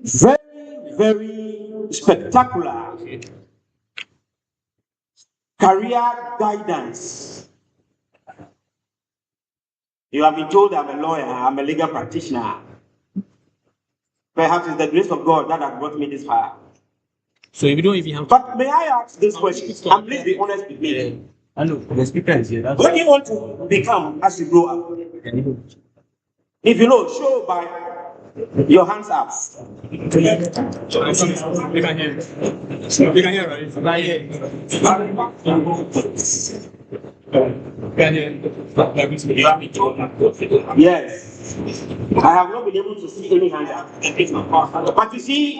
Very, very spectacular career guidance. You have been told I'm a lawyer, I'm a legal practitioner. Perhaps it's the grace of God that has brought me this far. So if you don't even have. But may I ask this question, and please be honest with me. I know the speaker is here. What do you want to become as you grow up? If you know, show by your hands up. We can hear. We can hear, right? We can hear. Yes. I have not been able to see any hands up. But you see,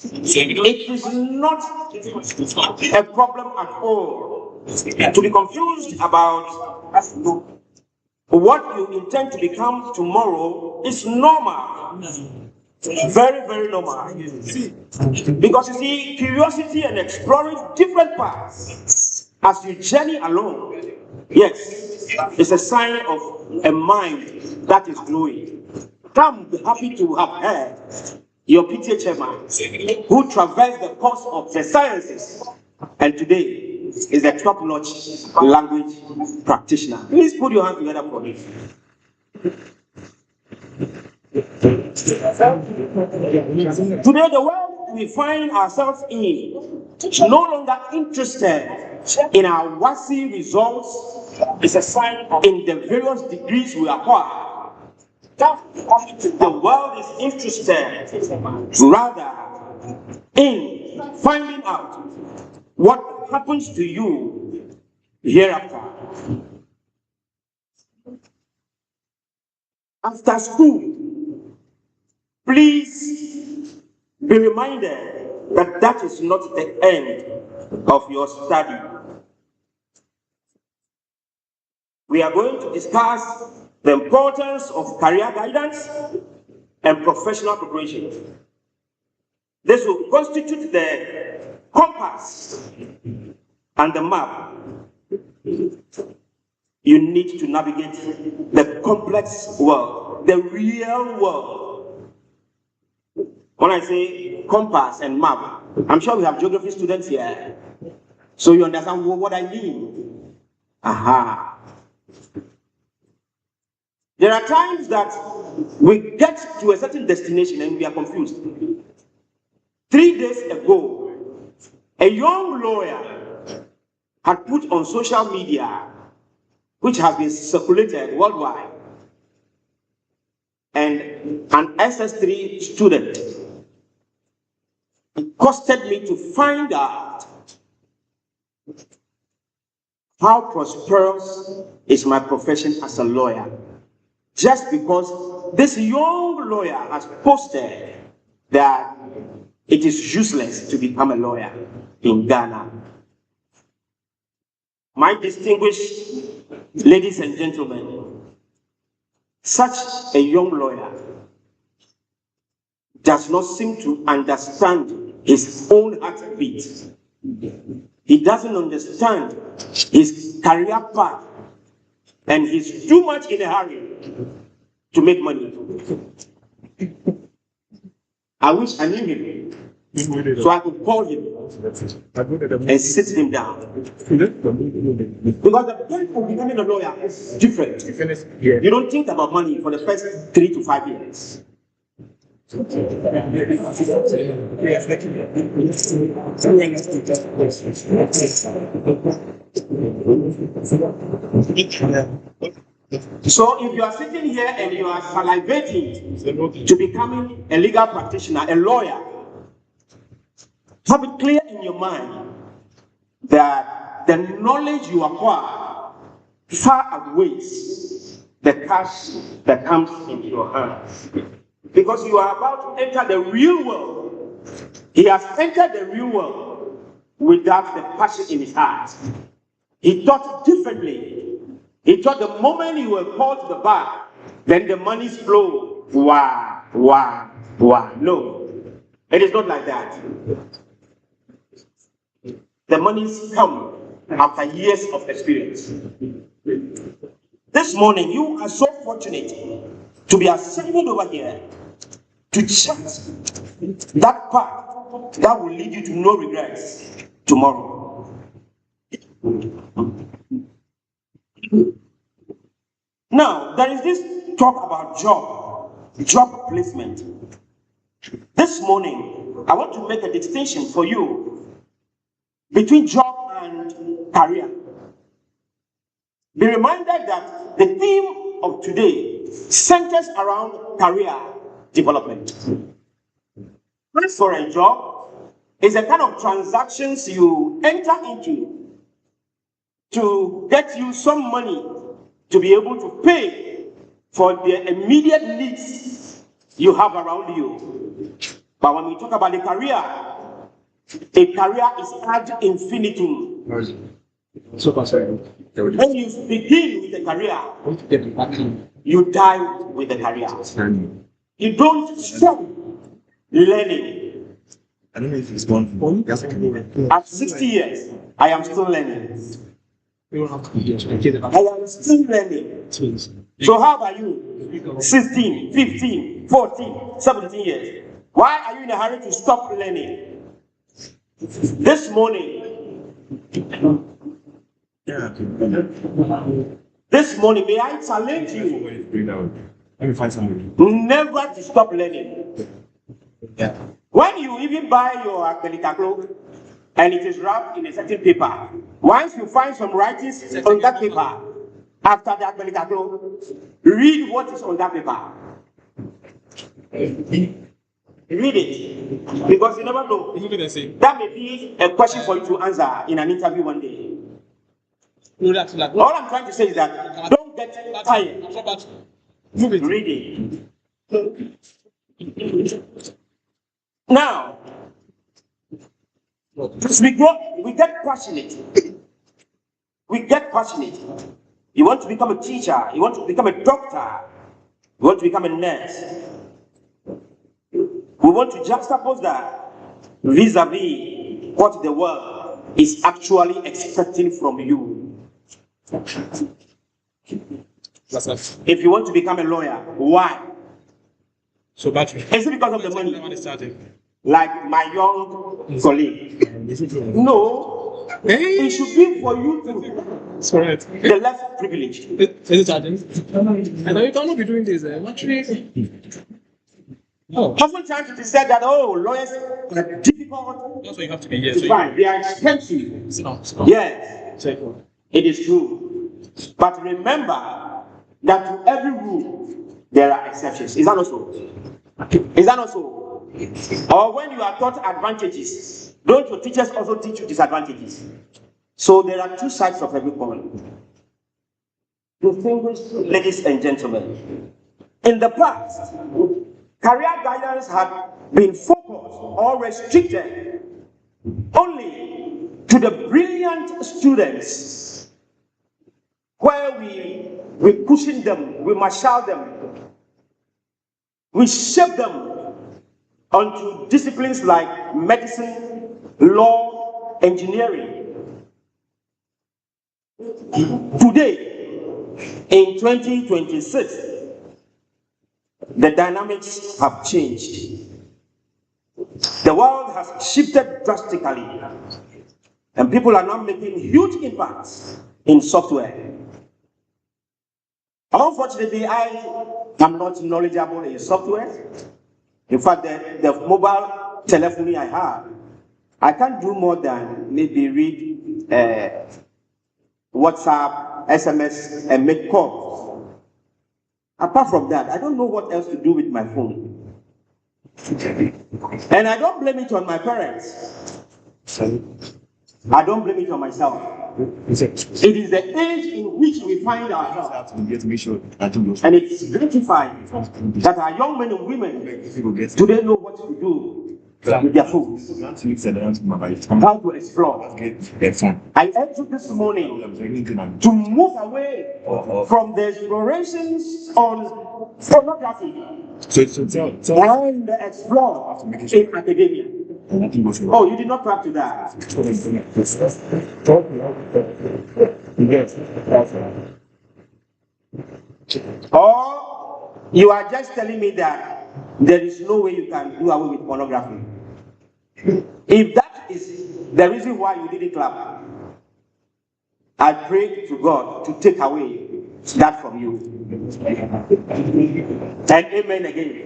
it is not a problem at all to be confused about what you intend to become tomorrow. Is normal. Very, very normal. Because you see, curiosity and exploring different paths as you journey along, yes, it's a sign of a mind that is growing. I'm happy to have heard your PTA chairman who traversed the course of the sciences and today is a top-notch language practitioner. Please put your hands together for me. Today, the world we find ourselves in no longer interested in our WASI results. It's a sign in the various degrees we acquire. The world is interested rather in finding out what happens to you hereafter. After school, please be reminded that that is not the end of your study. We are going to discuss the importance of career guidance and professional preparation. This will constitute the compass and the map you need to navigate the complex world, the real world. When I say compass and map, I'm sure we have geography students here, so you understand what I mean. Aha. There are times that we get to a certain destination and we are confused. 3 days ago, a young lawyer had put on social media, which has been circulated worldwide, and an SS3 student. It costed me to find out how prosperous is my profession as a lawyer. Just because this young lawyer has posted that it is useless to become a lawyer in Ghana. My distinguished ladies and gentlemen, such a young lawyer does not seem to understand his own heartbeat. He doesn't understand his career path, and he's too much in a hurry to make money. I wish I knew him, so I could call him and sit him down. Because the point of becoming a lawyer is different. You don't think about money for the first 3 to 5 years. So if you are sitting here and you are salivating to becoming a legal practitioner, a lawyer, have it clear in your mind that the knowledge you acquire far outweighs the cash that comes into your hands. Because you are about to enter the real world. He has entered the real world without the passion in his heart. He thought differently. He thought the moment you were called to the bar, then the monies flow. Wow, wow, wow. No, it is not like that. The monies come after years of experience. This morning, you are so fortunate to be assembled over here to chart that path that will lead you to no regrets tomorrow. Now, there is this talk about job placement. This morning, I want to make a distinction for you between job and career. Be reminded that the theme of today centers around career development. For a job is a kind of transactions you enter into to get you some money to be able to pay for the immediate needs you have around you. But when we talk about a career is ad infinitum. When you begin with a career, you die with the career. You don't stop learning. I don't know if it's one. At 60 years, I am still learning. I am still learning. So how about you? 16, 15, 14, 17 years. Why are you in a hurry to stop learning? This morning, may I challenge you Let me find somebody. never to stop learning. Yeah. When you even buy your Akbelikaklo and it is wrapped in a certain paper, once you find some writings on that paper, after the Akbelikaklo, read what is on that paper. Read it, because you never know. That may be a question for you to answer in an interview one day. All I'm trying to say is that don't get tired. Read it. Now, as we grow, we get passionate. We get passionate. You want to become a teacher, you want to become a doctor, you want to become a nurse. We want to juxtapose that vis-a-vis what the world is actually expecting from you. If you want to become a lawyer, why? So battery. Is it because of the money? Like my young colleague. No. It should be for you to the less privileged. Is it charging? I know you cannot be doing this. Oftentimes it is said that lawyers are difficult. That's why you have to be here. To find. They are expensive. Yes, it is true. But remember that to every rule there are exceptions. Is that not so? Is that not so? Or when you are taught advantages, don't your teachers also teach you disadvantages? So there are two sides of every coin. Distinguished ladies and gentlemen, in the past, career guidance had been focused or restricted only to the brilliant students, where we cushion them, we marshal them, we shape them onto disciplines like medicine, law, engineering. Today, in 2026, the dynamics have changed. The world has shifted drastically, and people are now making huge impacts in software. Unfortunately, I am not knowledgeable in software. In fact, the mobile telephony I have, I can't do more than maybe read WhatsApp, SMS, and make calls. Apart from that, I don't know what else to do with my phone. And I don't blame it on my parents. I don't blame it on myself. It is the age in which we find ourselves. And it's gratifying that our young men and women today know what to do with their phones. How to explore. I urge you this morning to move away from the explorations on pornography and explore in academia. Oh, you did not clap to that. Or you are just telling me that there is no way you can do away with pornography. If that is the reason why you didn't clap, I pray to God to take away that from you. And amen again.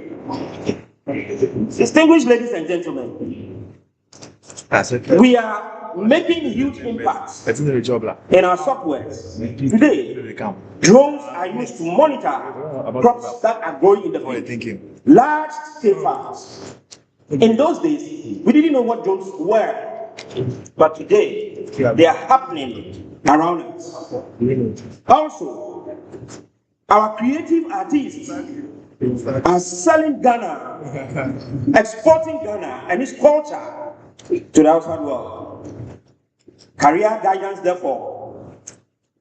Distinguished ladies and gentlemen, we are making huge impacts in our softwares. Today, drones are used to monitor crops that are growing in the field. Large scale farms. In those days, we didn't know what drones were, but today they are happening around us. Also, our creative artists are selling Ghana, exporting Ghana and its culture to the outside world. Career guidance, therefore,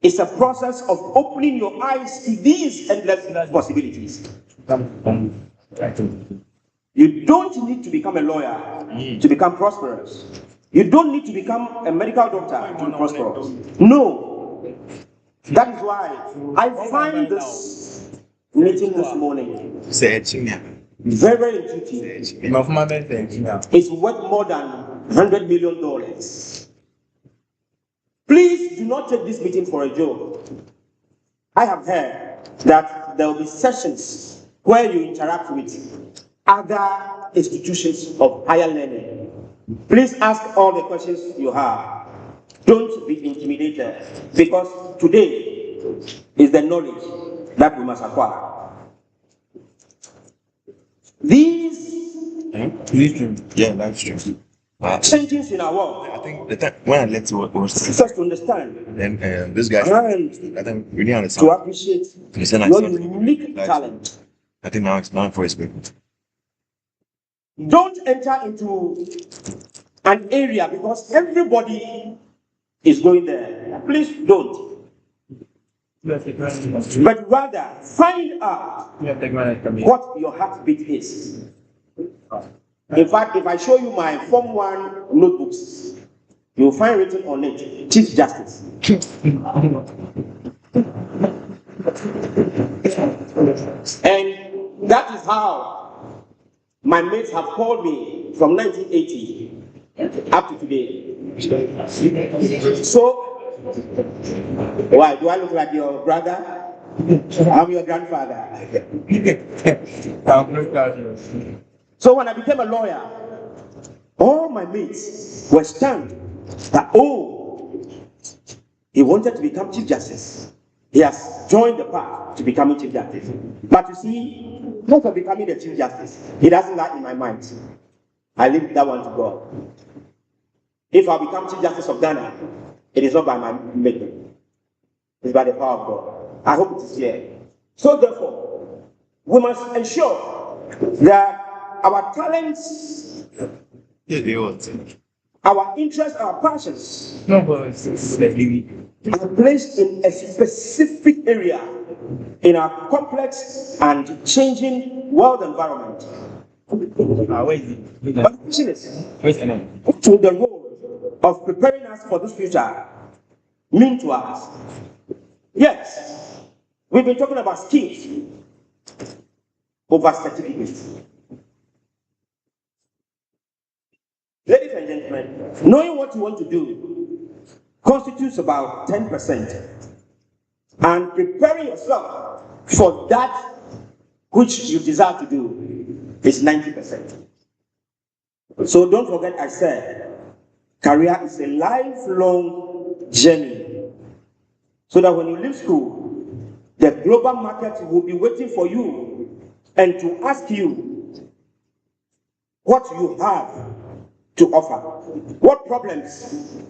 is a process of opening your eyes to these endless possibilities. You don't need to become a lawyer to become prosperous. You don't need to become a medical doctor to be prosperous. No. That is why I find this meeting this morning very, very intuitive. It's worth more than $100 million. Please do not take this meeting for a joke. I have heard that there will be sessions where you interact with other institutions of higher learning. Please ask all the questions you have. Don't be intimidated, because today is the knowledge that we must acquire. These live stream. changes in our world. I think the time when I left was Just to understand. then this guy, And I think really understand. to appreciate your unique talent. I think now it's not for his people. Don't enter into an area because everybody is going there. Please don't. But rather find out what your heartbeat is. In fact, if I show you my Form 1 notebooks, you'll find written on it, Chief Justice. And that is how my mates have called me from 1980 up to today. So, why? Do I look like your brother? I'm your grandfather. So when I became a lawyer, all my mates were stunned that, oh, he wanted to become Chief Justice. He has joined the path to becoming Chief Justice. But you see, not for becoming the Chief Justice, it doesn't lie in my mind. I leave that one to God. If I become Chief Justice of Ghana, it is not by my making. It's by the power of God. I hope it is clear. So therefore, we must ensure that our talents, our interests, our passions are placed in a specific area in our complex and changing world environment. But the question is, what will the role of preparing us for this future mean to us? Yes, we've been talking about skills over certificates. Ladies and gentlemen, knowing what you want to do constitutes about 10%, and preparing yourself for that which you desire to do is 90%. So don't forget, I said, career is a lifelong journey. So that when you leave school, the global market will be waiting for you and to ask you what you have to offer, what problems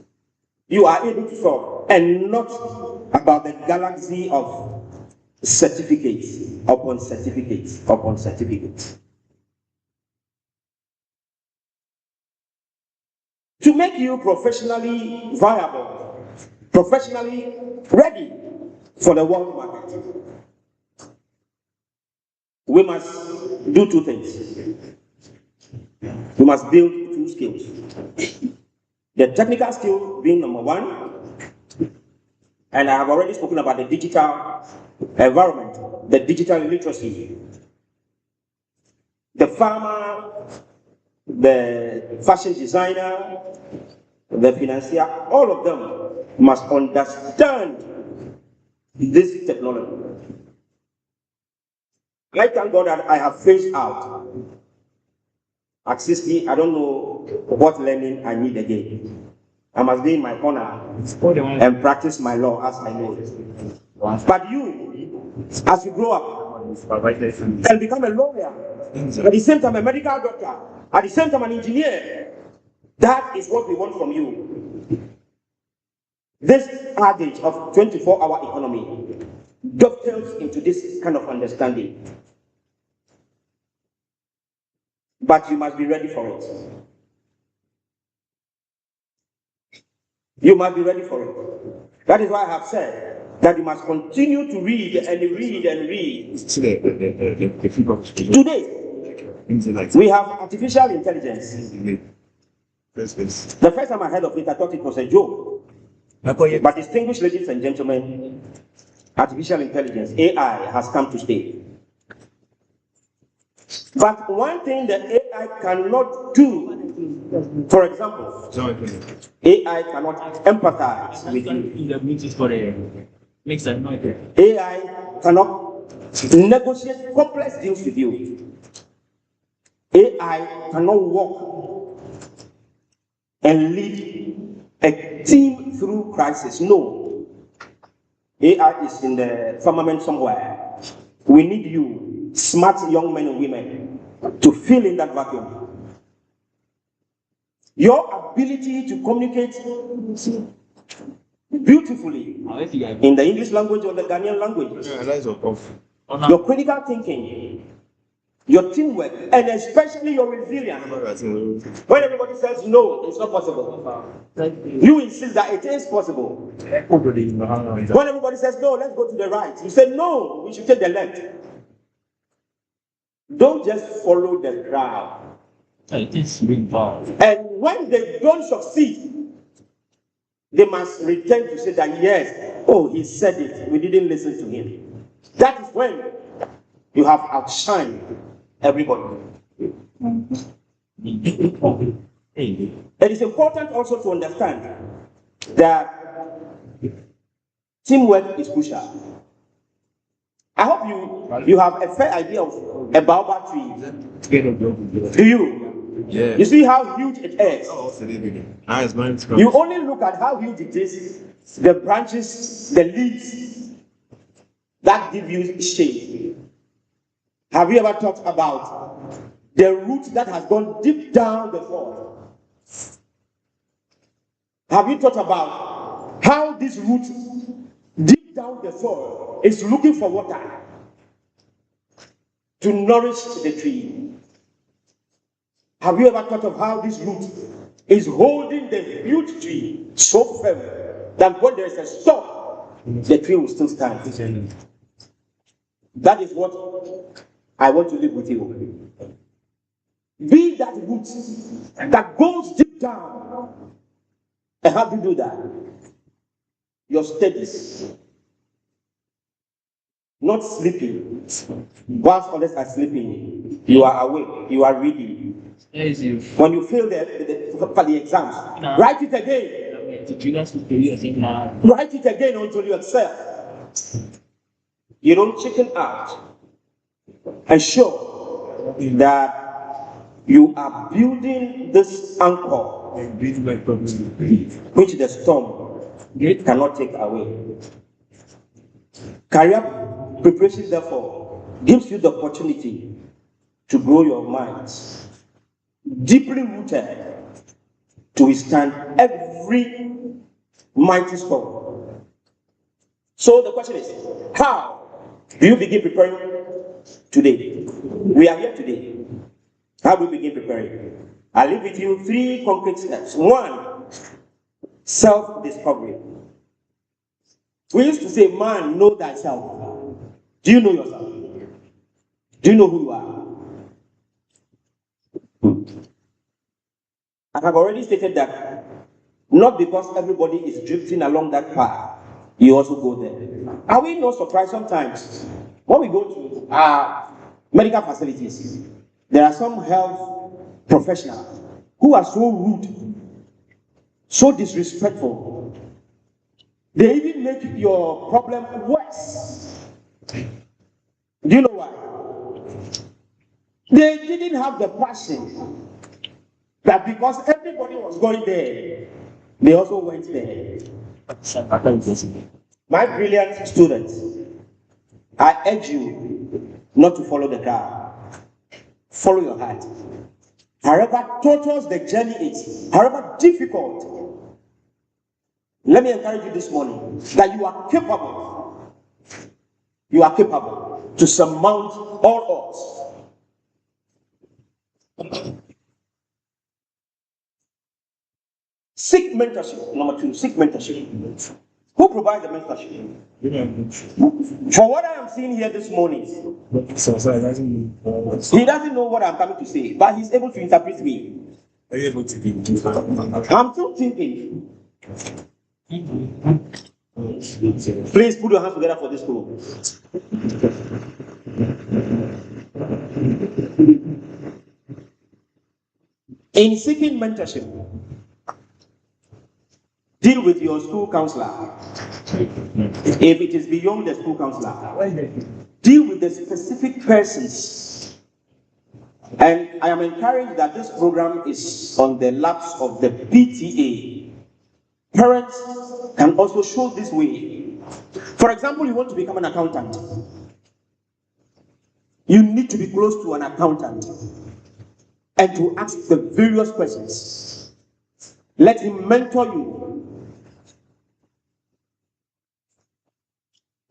you are able to solve, and not about the galaxy of certificates upon certificates upon certificates. To make you professionally viable, professionally ready for the world market, we must do two things. We must build two skills. The technical skill being number one, and I have already spoken about the digital environment, the digital literacy. The farmer, the fashion designer, the financier, all of them must understand this technology. I thank God that I have phased out. At 60, I don't know what learning I need again. I must be in my corner and practice my law as I know it. But you, as you grow up and become a lawyer, at the same time a medical doctor, at the same time an engineer, that is what we want from you. This adage of 24-hour economy dovetails into this kind of understanding. But you must be ready for it. You must be ready for it. That is why I have said that you must continue to read and read and read. Today, we have artificial intelligence. The first time I heard of it, I thought it was a joke. But distinguished ladies and gentlemen, artificial intelligence, AI, has come to stay. But one thing that AI cannot do, for example, AI cannot empathize with you. AI cannot negotiate complex deals with you. AI cannot walk and lead a team through crisis. No. AI is in the firmament somewhere. We need you, smart young men and women, to fill in that vacuum. Your ability to communicate beautifully in the English language or the Ghanaian language, your critical thinking, your teamwork, and especially your resilience. When everybody says no, it's not possible, you insist that it is possible. When everybody says no, let's go to the right, you say no, we should take the left. Don't just follow the crowd. And when they don't succeed, they must return to say that yes, oh, he said it, we didn't listen to him. That is when you have outshined everybody. It is important also to understand that teamwork is crucial. I hope you have a fair idea of a baobab tree. Do you? Yeah. You see how huge it is? You only look at how huge it is, the branches, the leaves, that give you shade. Have you ever thought about the root that has gone deep down the soil? Have you thought about how this root deep down the soil is looking for water to nourish the tree? Have you ever thought of how this root is holding the huge tree so firm that when there is a stop, the tree will still stand? That is what I want to live with you. Be that root that goes deep down. And how do you do that? Your studies. Not sleeping. Whilst others are sleeping, you are awake, you are reading. When you fail the exams, write it again. Write it again until you excel. You don't chicken out. And show that you are building this anchor which the storm cannot take away. Career preparation, therefore, gives you the opportunity to grow your minds deeply rooted to withstand every mighty storm. So the question is, how do you begin preparing today? We are here today. How do we begin preparing? I'll leave with you 3 concrete steps. 1, self-discovery. We used to say, man, know thyself. Do you know yourself? Do you know who you are? I have already stated that not because everybody is drifting along that path, you also go there. Are we not surprised sometimes when we go to our medical facilities? There are some health professionals who are so rude, so disrespectful. They even make your problem worse. Do you know why? They didn't have the passion that because everybody was going there, they also went there. My brilliant students, I urge you not to follow the crowd. Follow your heart. However tortuous the journey is, however difficult, let me encourage you this morning that you are capable. You are capable to surmount all odds. Seek mentorship. Number 2, seek mentorship. Who provides the mentorship? For what I am seeing here this morning, he doesn't know what I'm coming to say, but he's able to interpret me. I'm still thinking. Please put your hands together for this school. In seeking mentorship, deal with your school counselor. If it is beyond the school counselor, deal with the specific persons. And I am encouraged that this program is on the laps of the PTA. Parents can also show this way. For example, you want to become an accountant. You need to be close to an accountant and to ask the various questions. Let him mentor you.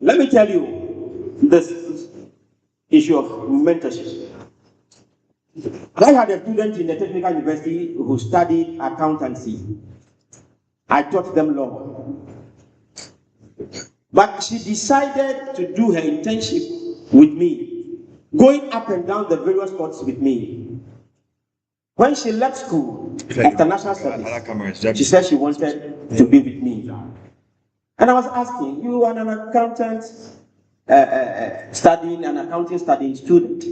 Let me tell you this issue of mentorship. I had a student in the technical university who studied accountancy. I taught them law. But she decided to do her internship with me, going up and down the various courts with me. When she left school after national service, she said she wanted to be with me. And I was asking, you are an accountant, studying an accounting studying student.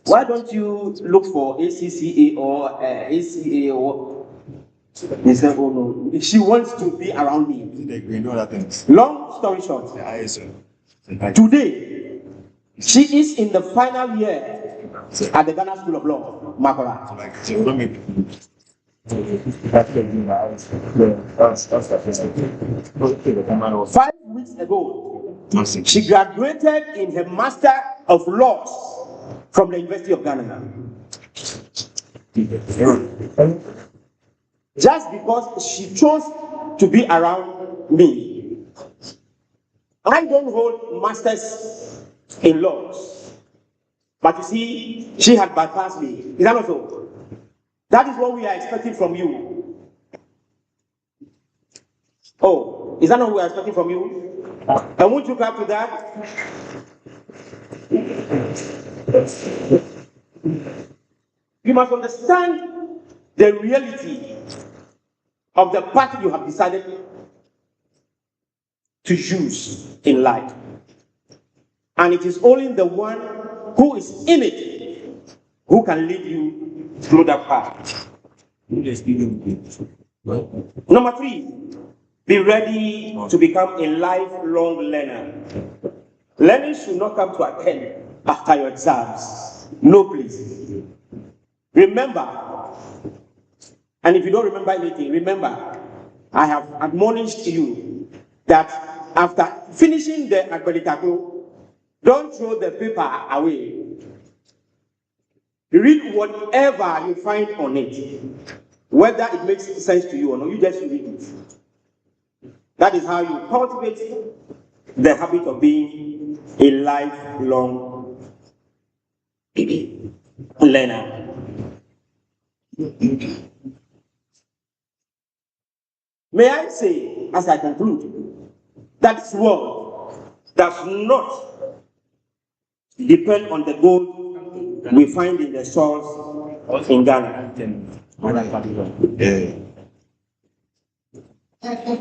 Why don't you look for ACCA or ACA or? He said, oh no, she wants to be around me. Long story short, today, she is in the final year at the Ghana School of Law, Makora. 5 weeks ago, she graduated in her Master of Laws from the University of Ghana. Just because she chose to be around me. I don't hold masters in laws. But you see, she had bypassed me. Is that not so? That is what we are expecting from you. Oh, is that not what we are expecting from you? And won't you clap to that? You must understand the reality of the path you have decided to use in life. And it is only the one who is in it who can lead you through that path. Number 3, be ready to become a lifelong learner. Learning should not come to an end after your exams. No, please. Remember, and if you don't remember anything, remember, I have admonished you that after finishing the accreditato, don't throw the paper away. Read whatever you find on it, whether it makes sense to you or not. You just read it. That is how you cultivate the habit of being a lifelong learner. May I say, as I conclude, that this world does not depend on the gold we find in the source in Ghana.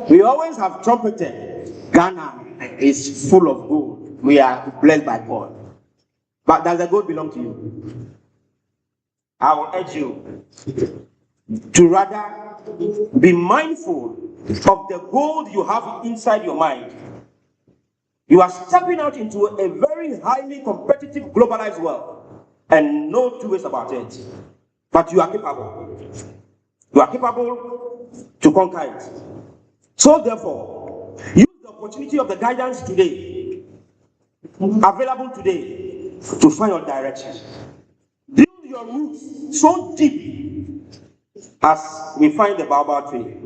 We always have trumpeted Ghana is full of gold. We are blessed by God. But does the gold belong to you? I will urge you to rather be mindful of the gold you have inside your mind. You are stepping out into a very highly competitive, globalized world, and no two ways about it. But you are capable. You are capable to conquer it. So therefore, use the opportunity of the guidance today, available today, to find your direction. Build your roots so deep as we find the baobab tree.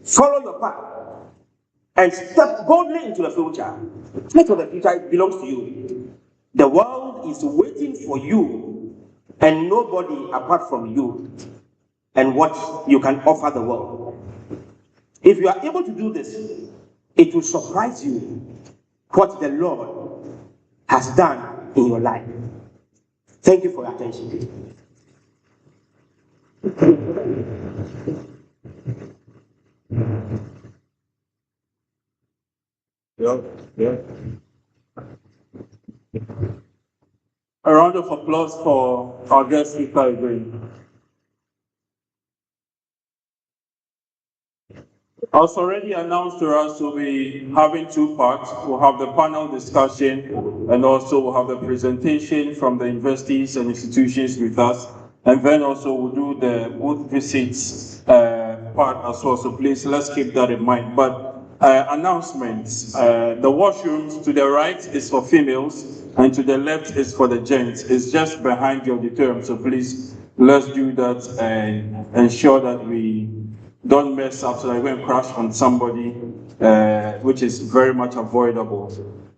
Follow your path and step boldly into the future. Make of the future, it belongs to you. The world is waiting for you, and nobody apart from you and what you can offer the world. If you are able to do this, it will surprise you what the Lord has done in your life. Thank you for your attention. Yeah. A round of applause for our guest speaker again. As already announced to us, we'll be having two parts. We'll have the panel discussion, and also we'll have the presentation from the universities and institutions with us. And then also we'll do the booth visits part as well. So please, let's keep that in mind. But announcements, the washrooms to the right is for females, and to the left is for the gents. It's just behind the auditorium. So please, let's do that and ensure that we don't mess up so that we won't crash on somebody, which is very much avoidable.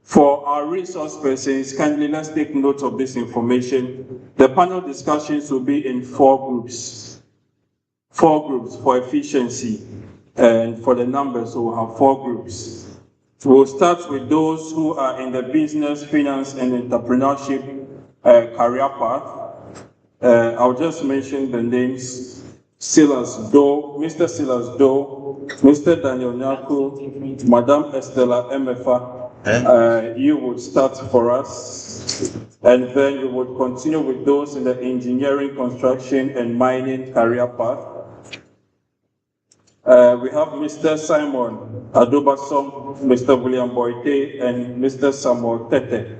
For our resource persons, kindly let's take note of this information. The panel discussions will be in 4 groups. 4 groups for efficiency and for the numbers, so we'll have 4 groups. We'll start with those who are in the business, finance, and entrepreneurship career path. I'll just mention the names. Silas Doe, Mr. Silas Doe, Mr. Daniel Nyako, Madame Estella Emefa. You would start for us, and then we would continue with those in the engineering, construction, and mining career path. We have Mr. Simon Adobasom, Mr. William Boite, and Mr. Samuel Tete.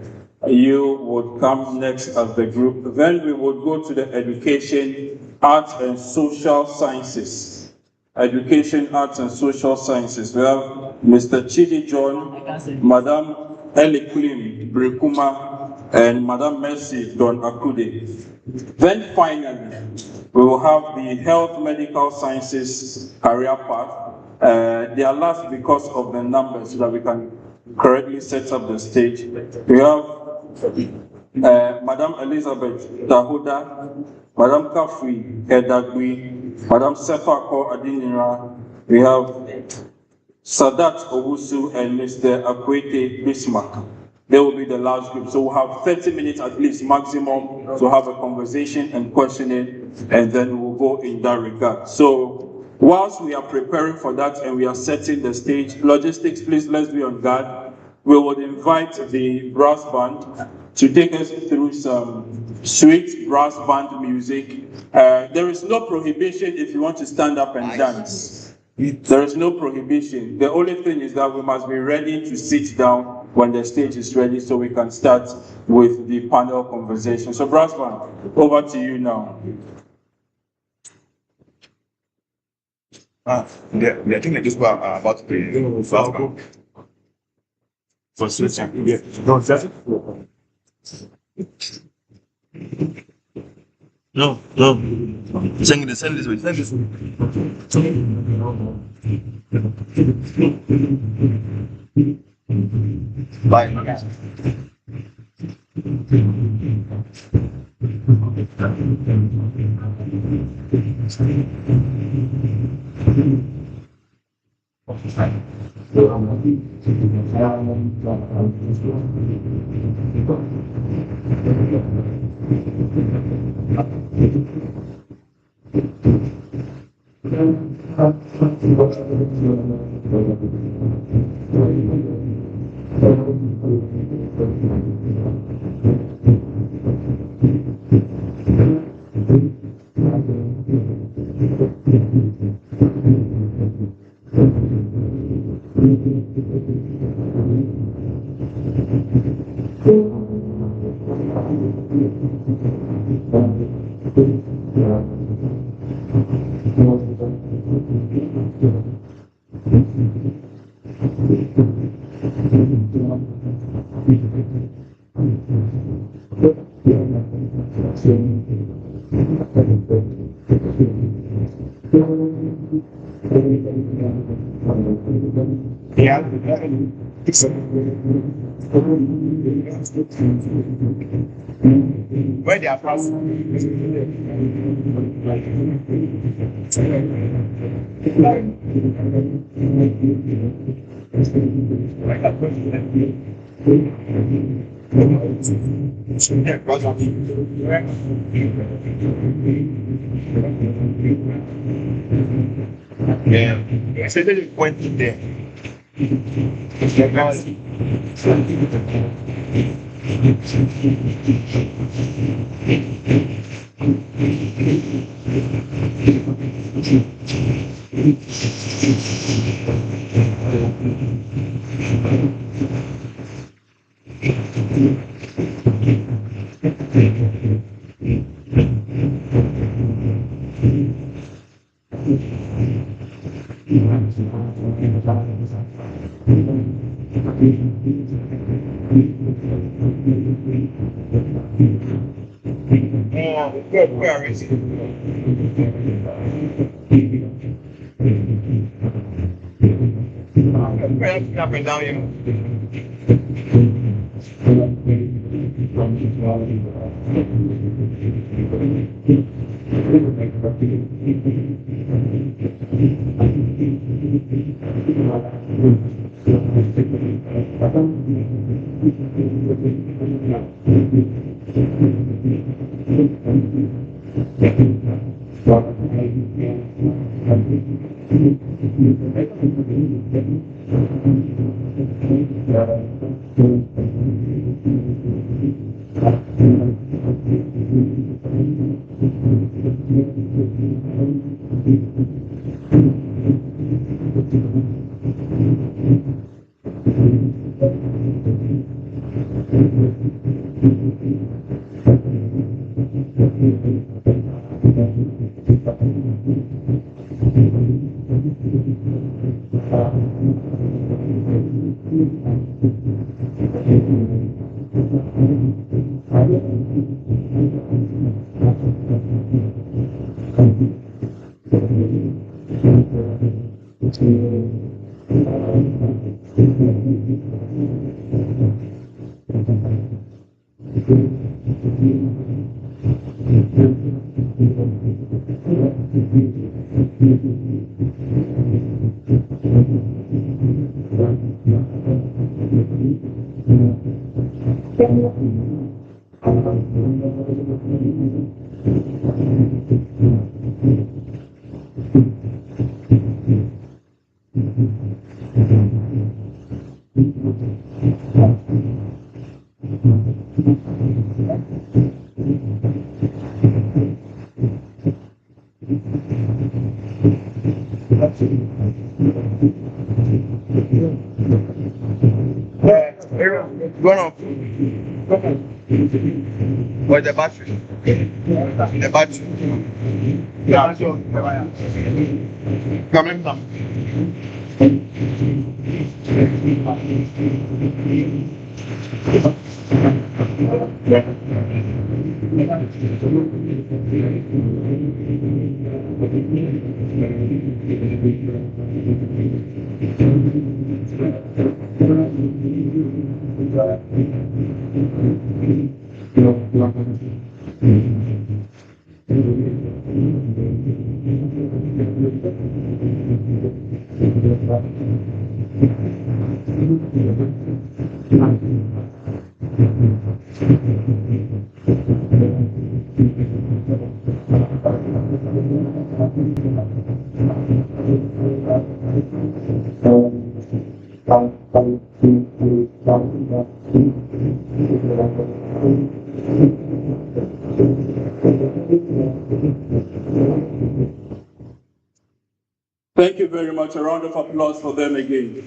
You would come next as the group. Then we would go to the education, arts and social sciences. Education, arts and social sciences. We have Mr. Chidi John, Madam Eliklim Brekuma, and Madam Mercy Don Akude. Then finally, we will have the health medical sciences career path. They are last because of the numbers so that we can correctly set up the stage. We have Madam Elizabeth Dahuda, Madam Kafri Edagui, Madam Sefako Adinira. We have Sadat Owusu and Mr. Akwete Bismarck. They will be the last group. So we'll have 30 minutes at least maximum to have a conversation and questioning, and then we'll go in that regard. So whilst we are preparing for that and we are setting the stage, logistics, please, let's be on guard. We would invite the brass band to take us through some sweet brass band music. There is no prohibition if you want to stand up and dance. There is no prohibition. The only thing is that we must be ready to sit down when the stage is ready so we can start with the panel conversation. So brass band, over to you now. I think they just were about to play. For switching. Yeah. No, that's it. No. Send this way. Bye. Yeah. Where they are from? Yeah, I said that it went in there. Where is it? Where up and down here? One of where the battery? The battery. Yeah. Coming down. Thank you very much. A round of applause for them again.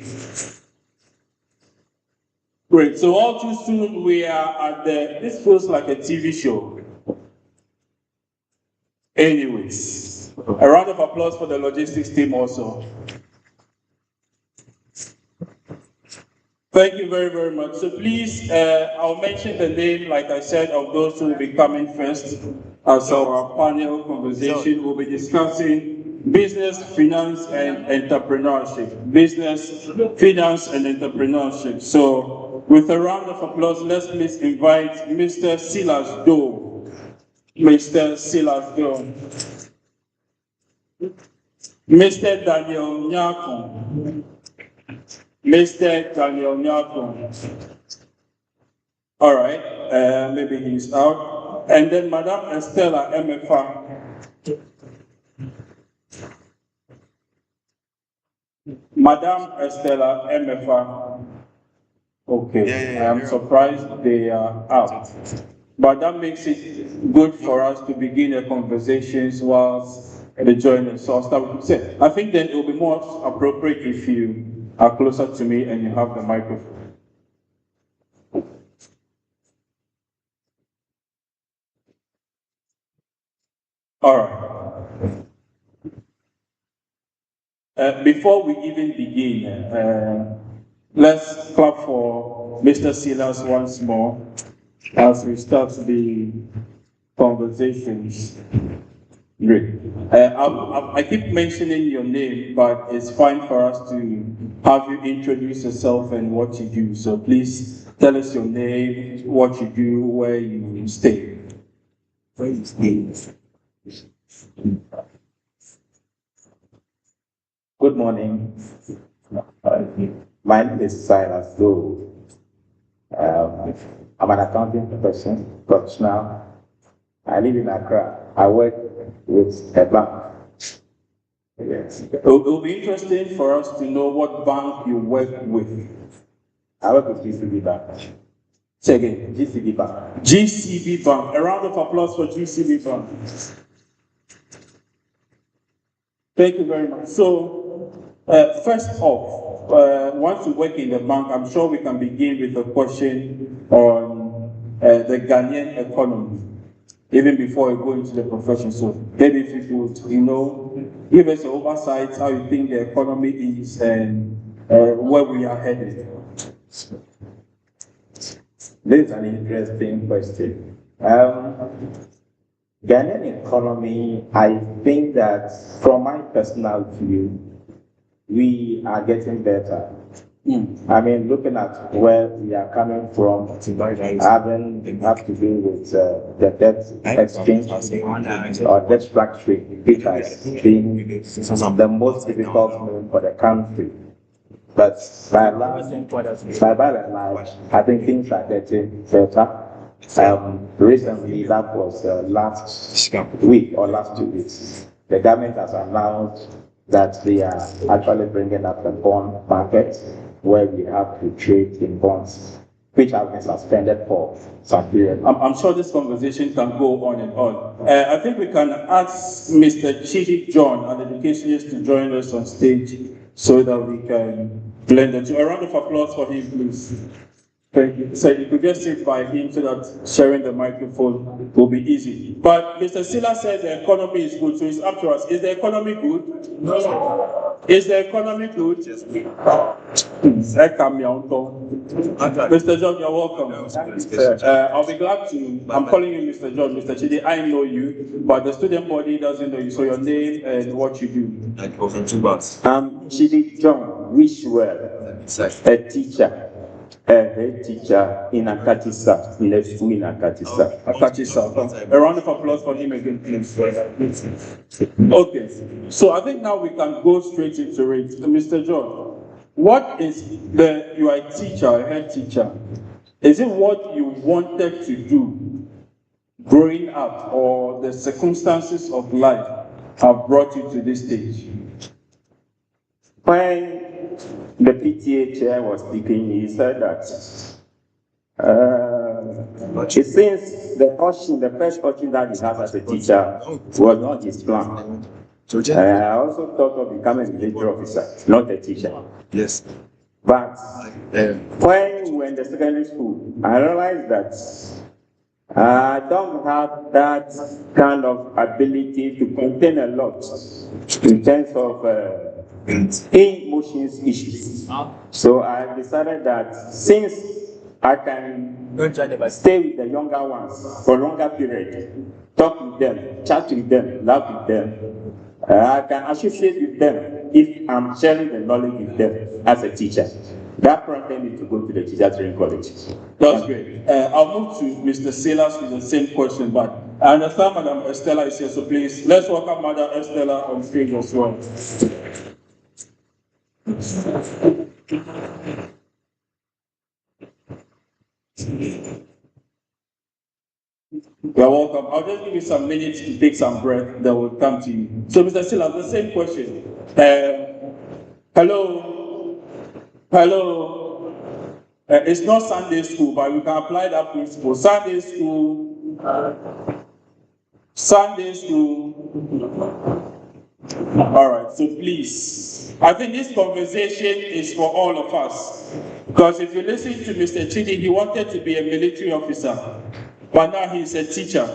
Great. So all too soon we are at this feels like a TV show. Anyways, a round of applause for the logistics team also. Thank you very, very much. So please, I'll mention the name, like I said, of those who will be coming first as our panel conversation. We'll be discussing business, finance, and entrepreneurship. Business, finance, and entrepreneurship. So with a round of applause, let's please invite Mr. Silas Doe. Mr. Silas Doe. Mr. Daniel Nyakon. Mr. Daniel Nyakon. All right, maybe he's out. And then Madame Estella MFA. Madame Estella MFA. Okay, I am surprised they are out. But that makes it good for us to begin the conversations whilst the joiners. So I'll start with you. I think then it will be more appropriate if you are closer to me and you have the microphone. All right. Before we even begin, let's clap for Mr. Silas once more as we start the conversations. Great. I keep mentioning your name, but it's fine for us to have you introduce yourself and what you do. So please tell us your name, what you do, where you stay. Where you stay? Good morning. My name is Silas Doe. I'm an accounting professional. I live in Accra. I work with a bank. Yes. It will be interesting for us to know what bank you work with. I work with GCB Bank. Say again. GCB Bank. GCB Bank. A round of applause for GCB Bank. Thank you very much. So, first off, once you work in the bank, I'm sure we can begin with a question on the Ghanaian economy, even before we go into the profession. So, maybe if you could, give us an oversight how you think the economy is and where we are headed. This is an interesting question. Ghanaian economy, I think that from my personal view, we are getting better. I mean, looking at where we are coming from, having have to do with the debt exchange or debt structuring, which has been the most difficult move for the country. But by and large, I think things are getting better. Recently, that was last week or last 2 weeks, the government has announced that they are actually bringing up the bond market where we have to trade in bonds, which have been suspended for some period. I'm sure this conversation can go on and on. I think we can ask Mr. Chidi John, an educationist, to join us on stage so that we can blend the two. A round of applause for him, please. Thank you. So you could just sit by him so that sharing the microphone will be easy. But Mr. Silla said the economy is good, so it's up to us. Is the economy good? No. Is the economy good? Yes. Mr. John, you're welcome. I'll be glad to. I'm calling you Mr. John. Mr. Chidi, I know you, but the student body doesn't know you. So your name and what you do. Chidi John, wish well, a teacher. A head teacher in Akatisa, in a school in Akatisa. Akatisa. A round of applause for him again, please. Okay, so I think now we can go straight into it. Mr. John, what is you are a teacher, a head teacher. Is it what you wanted to do growing up, or the circumstances of life have brought you to this stage? When the PTA chair was speaking, he said that it seems the first coaching that he has as a teacher was not his plan. I also thought of becoming a military officer, not a teacher. Yes. But when we were in the secondary school, I realized that I don't have that kind of ability to contain a lot in terms of emotions issues. So I decided that since I can stay with the younger ones for a longer period, talk with them, chat with them, laugh with them, I can associate with them if I'm sharing the knowledge with them as a teacher. That prompted me to go to the teacher training college. That's great. I'll move to Mr. Silas with the same question, but I understand Madam Estella is here, so please let's welcome Madam Estella on stage as well. You're welcome. I'll just give you some minutes to take some breath, then we'll come to you. So, Mr. Silas, the same question. Hello? Hello? It's not Sunday school, but we can apply that principle. Sunday school. Sunday school. All right, so please, I think this conversation is for all of us. Because if you listen to Mr. Chidi, he wanted to be a military officer, but now he's a teacher.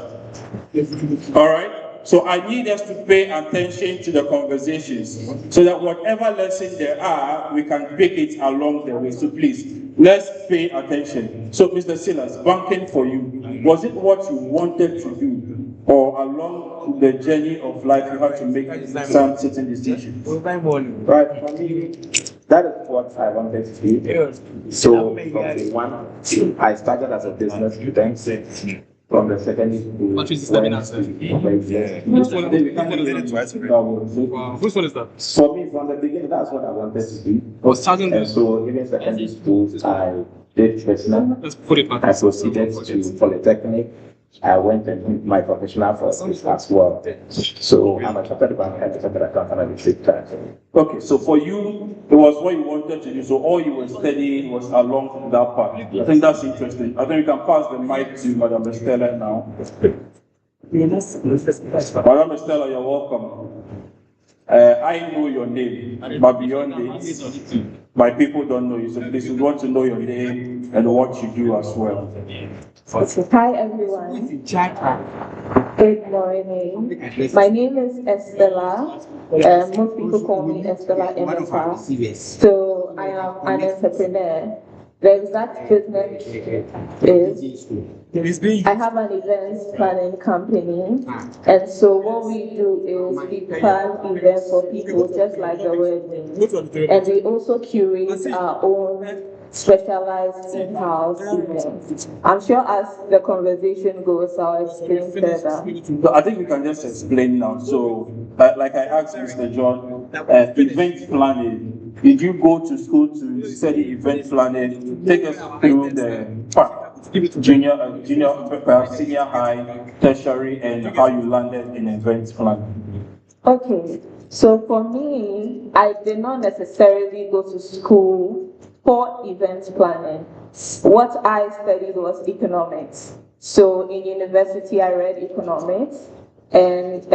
All right? So I need us to pay attention to the conversations so that whatever lesson there are, we can pick it along the way. So please, let's pay attention. So Mr. Silas, banking for you, was it what you wanted to do? Or along the journey of life, you have to make some certain decisions? Right, for me, that is what I wanted to do. So from day one, I started as a business student. From the secondary school. What is the answer? Which one is that? For me, from the beginning, that's what I wanted to do. Was starting And so, even secondary school, I did business. Let's put it back. I proceeded to polytechnic. I went and did my professional courses as well. So I'm a chartered banker and a chartered accountant at the same time. Okay, so for you, it was what you wanted to do. So all you were studying was along that path. I think that's interesting. I think we can pass the mic to Madam Estella now. Madam Estella, you're welcome. I know your name, but beyond this, my people don't know you. So please, we want to know your name and what you do as well. Hi everyone. Good morning. My name is Estella. Most people call me Estella Emeka. So I am an entrepreneur. The exact business is I have an events planning company, and so what we do is we plan events for people just like the word means, and we also curate our own specialized in-house events. I'm sure as the conversation goes, I'll explain further. So I think we can just explain now. So, like I asked Mr. John, event planning. Did you go to school to study event planning? Take us through the junior, senior high, tertiary, and how you landed in event planning. Okay, so for me, I did not necessarily go to school for event planning. What I studied was economics. So in university, I read economics. And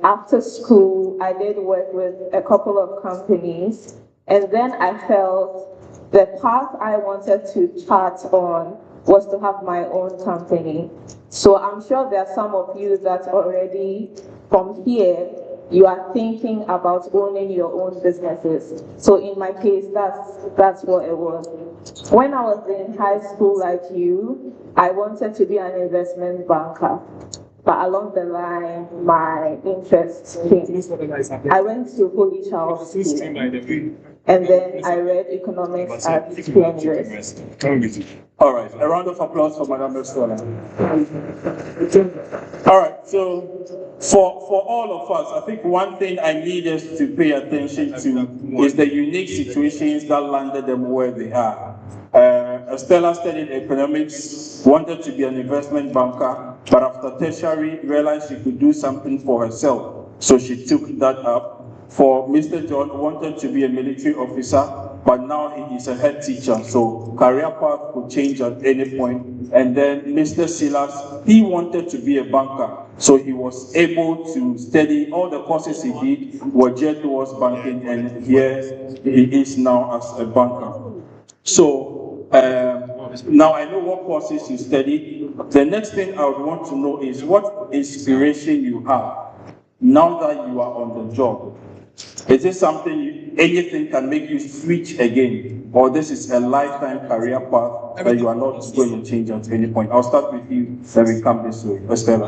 after school, I did work with a couple of companies. And then I felt the path I wanted to chart on was to have my own company. So I'm sure there are some of you that already from here, you are thinking about owning your own businesses. So in my case, that's what it was. When I was in high school like you, I wanted to be an investment banker. But along the line, my interests changed. I went to Holy Child School, and then I read economics at PNUS. All right, a round of applause for Madam Estella. All right, so for all of us, I think one thing I need us to pay attention to is the unique situations that landed them where they are. Estella studied economics, wanted to be an investment banker, but after tertiary realized she could do something for herself, so she took that up. For Mr. John, wanted to be a military officer, but now he is a head teacher, so career path could change at any point. And then Mr. Silas, he wanted to be a banker, so he was able to study all the courses he did were geared towards banking, and here he is now as a banker. So now I know what courses you study. The next thing I would want to know is what inspiration you have now that you are on the job. Is this something anything can make you switch again, or this is a lifetime career path that you are not going to change at any point? I'll start with you, then we come this way. Estella.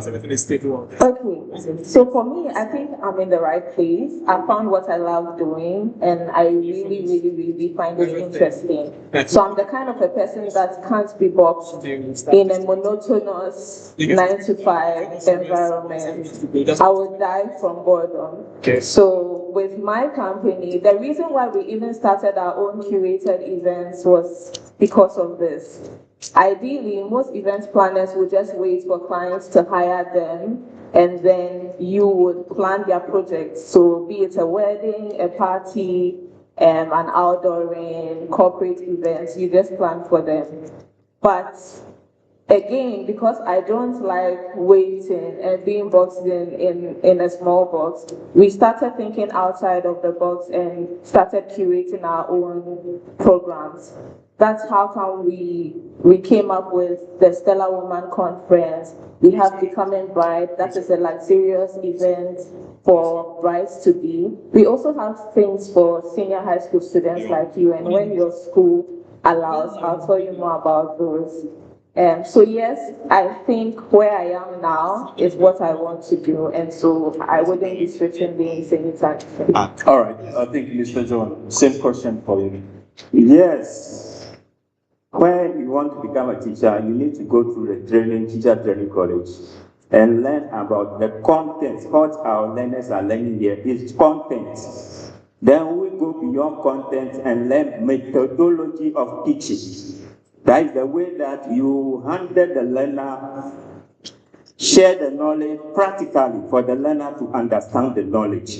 Okay, so for me, I think I'm in the right place. I found what I love doing, and I really find it interesting. So I'm the kind of a person that can't be boxed in a monotonous 9 to 5 environment. I would die from boredom. So with my company, the reason why we even started our own curated events was because of this. Ideally, most event planners would just wait for clients to hire them, and then you would plan their projects. So be it a wedding, a party, an outdooring, corporate events, you just plan for them. But again, because I don't like waiting and being boxed in a small box, we started thinking outside of the box and started curating our own programs. That's how come we came up with the Stellar Woman Conference. We have Becoming Bride, that is a luxurious event for brides to be. We also have things for senior high school students like you, and when your school allows, I'll tell you more about those. So yes, I think where I am now is what I want to do, and so I wouldn't be switching lanes anytime soon. All right, I think Mr. John, same question for you. Yes. When you want to become a teacher, you need to go through the teacher training college, and learn about the content. What our learners are learning here is content. Then we go beyond content and learn methodology of teaching. That is the way that you handle the learner, share the knowledge practically for the learner to understand the knowledge.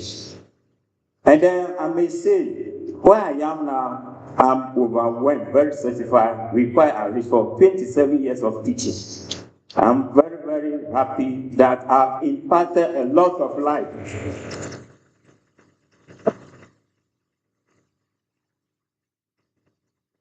And then I may say, where I am now, I'm overwhelmed, very certified, required at least for 27 years of teaching. I'm very happy that I've impacted a lot of life.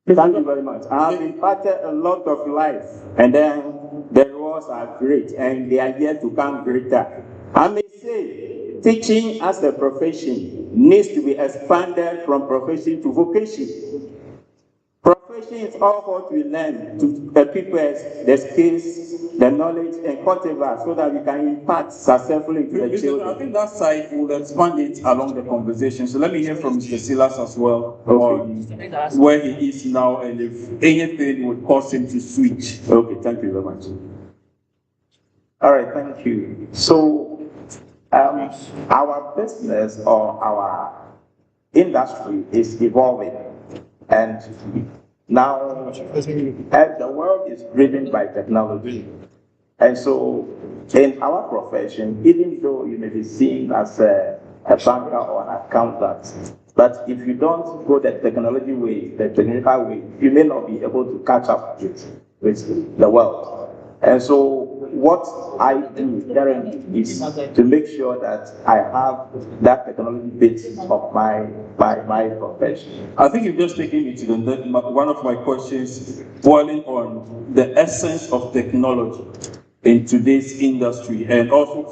Thank you very much. I have impacted a lot of life, and then the rewards are great, and they are yet to come greater. I may say, teaching as a profession needs to be expanded from profession to vocation. Profession is all what we learn to equip us the skills, the knowledge, and whatever, so that we can impact successfully to the children. I think that side will expand it along the conversation. So let me hear from Mr. Silas as well, where he is now, and if anything would cause him to switch. Okay, thank you very much. All right, thank you. So, our business or our industry is evolving, and now the world is driven by technology. And so, in our profession, even though you may be seen as a banker or an accountant, but if you don't go the technology way, the technical way, you may not be able to catch up with the world. And so what I do currently is to make sure that I have that technology bit of my profession. I think you've just taken me to one of my questions, boiling on the essence of technology in today's industry, and also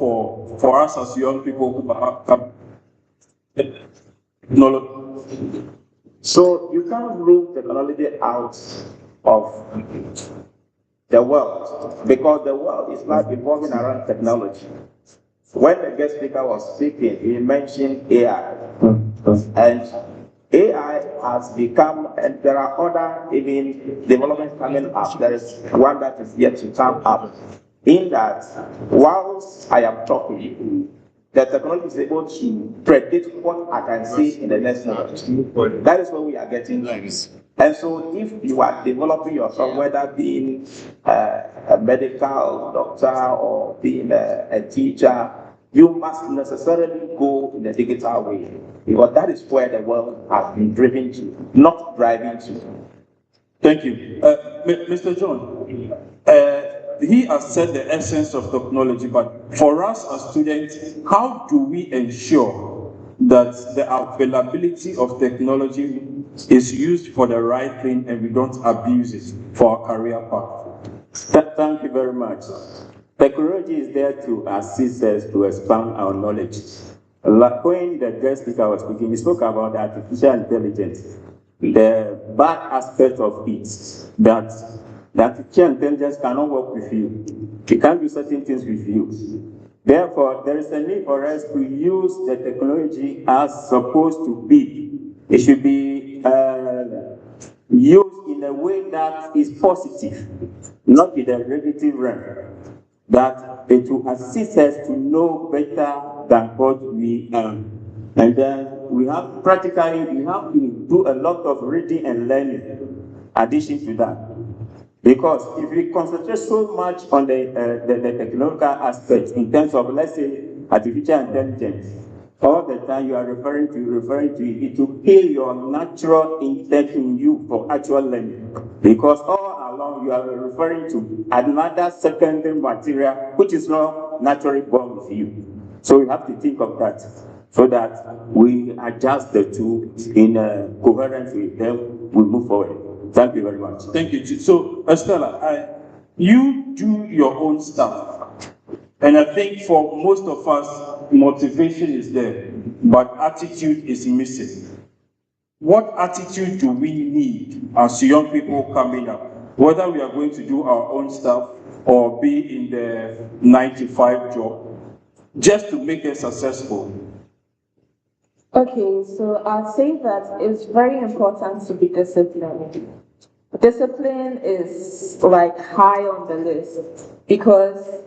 for us as young people who are technology. So you can't rule technology out of the world, because the world is not evolving around technology. When the guest speaker was speaking, he mentioned AI, and AI has become, and there are other even developments coming up. There is one that is yet to come up, in that whilst I am talking, the technology is able to predict what I can see in the next moment. That is what we are getting. And so if you are developing yourself, whether being a medical doctor or being a teacher, you must necessarily go in the digital way, because that is where the world has been driven to, not driving to. Thank you. Mr. John, he has said the essence of technology, but for us as students, how do we ensure that the availability of technology is used for the right thing and we don't abuse it for our career path. Thank you very much. Technology is there to assist us to expand our knowledge. Like when the guest speaker was speaking, he spoke about artificial intelligence. The bad aspect of it, that the artificial intelligence cannot work with you. It can't do certain things with you. Therefore, there is a need for us to use the technology as supposed to be. It should be used in a way that is positive, not in the negative realm. That it will assist us to know better than what we and then we have to do a lot of reading and learning addition to that. Because if we concentrate so much on the technological aspect in terms of, let's say, artificial intelligence, all the time you are referring to it will kill your natural intellect in you for actual learning. Because all along you are referring to another secondary material which is not naturally born with you. So we have to think of that so that we adjust the two in coherence with them, we move forward. Thank you very much. Thank you. So, Estella, you do your own stuff. And I think for most of us, motivation is there, but attitude is missing. What attitude do we need as young people coming up? Whether we are going to do our own stuff or be in the 9-to-5 job, just to make us successful. Okay, so I'd say that it's very important to be disciplined. Discipline is like high on the list because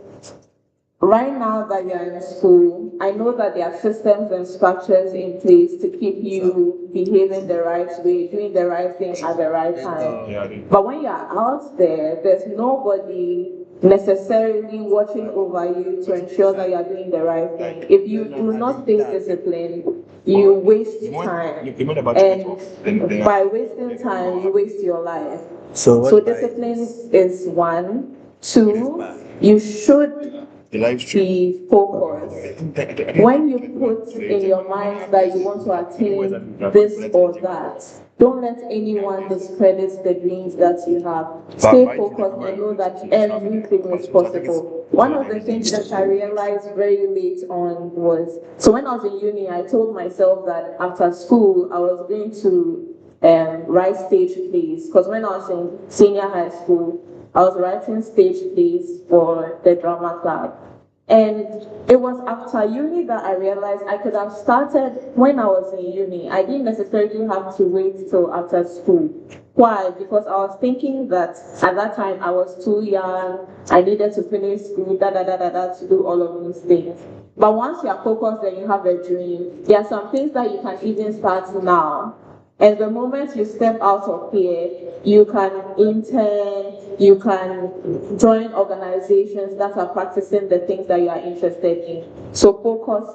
right now that you're in school, I know that there are systems and structures in place to keep you behaving the right way, doing the right thing at the right time. But when you're out there, there's nobody necessarily watching over you to ensure that you're doing the right thing. If you do not stay disciplined, you waste time. And by wasting time, you waste your life. So discipline is one. Two, you should be focused. When you put in your mind that you want to attain this or that, don't let anyone discredit the dreams that you have. Stay focused and know that everything is possible. One of the things that I realized very late on was, so when I was in uni, I told myself that after school, I was going to write stage plays. Because when I was in senior high school, I was writing stage plays for the drama club. And it was after uni that I realized I could have started when I was in uni. I didn't necessarily have to wait till after school. Why? Because I was thinking that at that time I was too young, I needed to finish school, to do all of those things. But once you are focused and you have a dream, there are some things that you can even start now. And the moment you step out of here, you can intern, you can join organizations that are practicing the things that you are interested in. So focus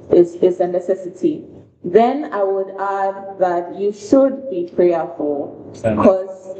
is a necessity. Then I would add that you should be prayerful because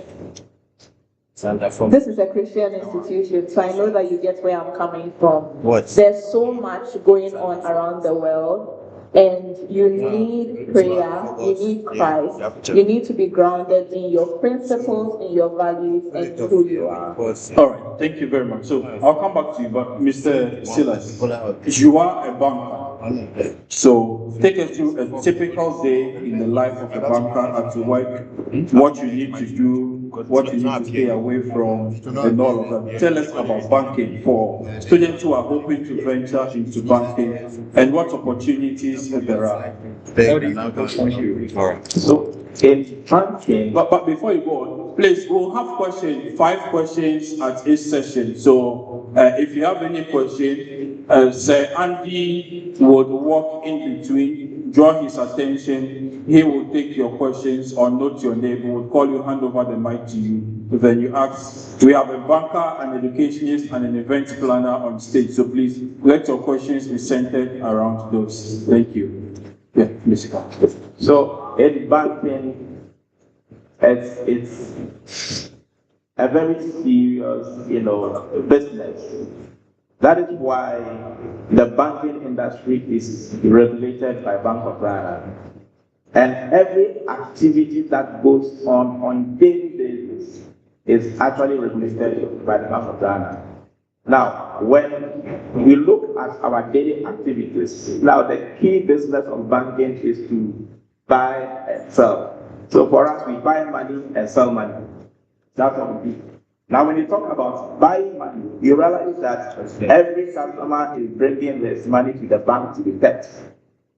this is a Christian institution, so I know that you get where I'm coming from. There's so much going on around the world. And you need prayer, you need Christ, you need to be grounded in your principles, in your values, and who you are. All right, thank you very much. So I'll come back to you, but Mr. Silas, you are a banker. So take us through a typical day in the life of a banker at work, what you need to do, what you need to stay away from, and all of that. Tell us about banking for students who are hoping to venture into banking and what opportunities there are. So in banking, but before you go on, please, we'll have questions, 5 questions at each session. So if you have any question, Sir Andy would walk in between, draw his attention. He will take your questions or note your name. He will call you, hand over the mic to you. Then you ask. We have a banker, an educationist, and an event planner on stage. So please let your questions be centered around those. Thank you. Yeah, please. So in banking, it's a very serious, business. That is why the banking industry is regulated by Bank of Ghana. And every activity that goes on daily basis is actually regulated by the Bank of Ghana. Now, when we look at our daily activities, now the key business of banking is to buy and sell. So for us, we buy money and sell money. That's what we do. Now, when you talk about buying money, you realize that every customer is bringing his money to the bank to be kept.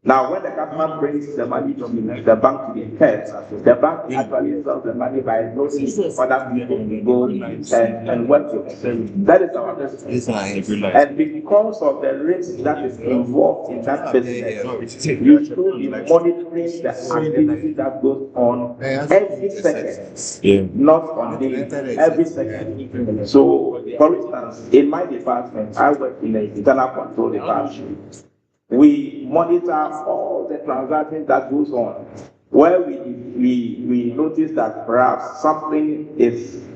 Now, when the customer brings the money to the bank to be kept, the bank actually sells the money by loaning other people to go and work with. That is our business. And because of the risk that is involved in that business, you should be monitoring the activity that goes on every second, not on daily, every second. So, for instance, in my department, I work in the internal control department. We monitor all the transactions that goes on. Where we notice that perhaps something is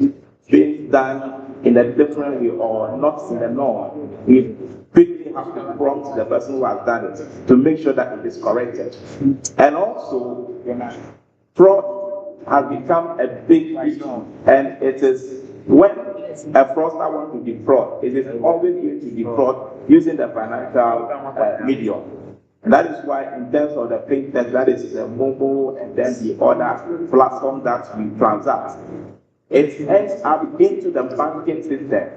being done in a different way or not in the norm, we quickly have to prompt the person who has done it to make sure that it is corrected. And also, fraud has become a big issue, and it is when a fraudster wants to defraud, it is always going to defraud using the financial medium. And that is why, in terms of the fintech, that is the mobile and then the other platform that we transact, it ends up into the banking system.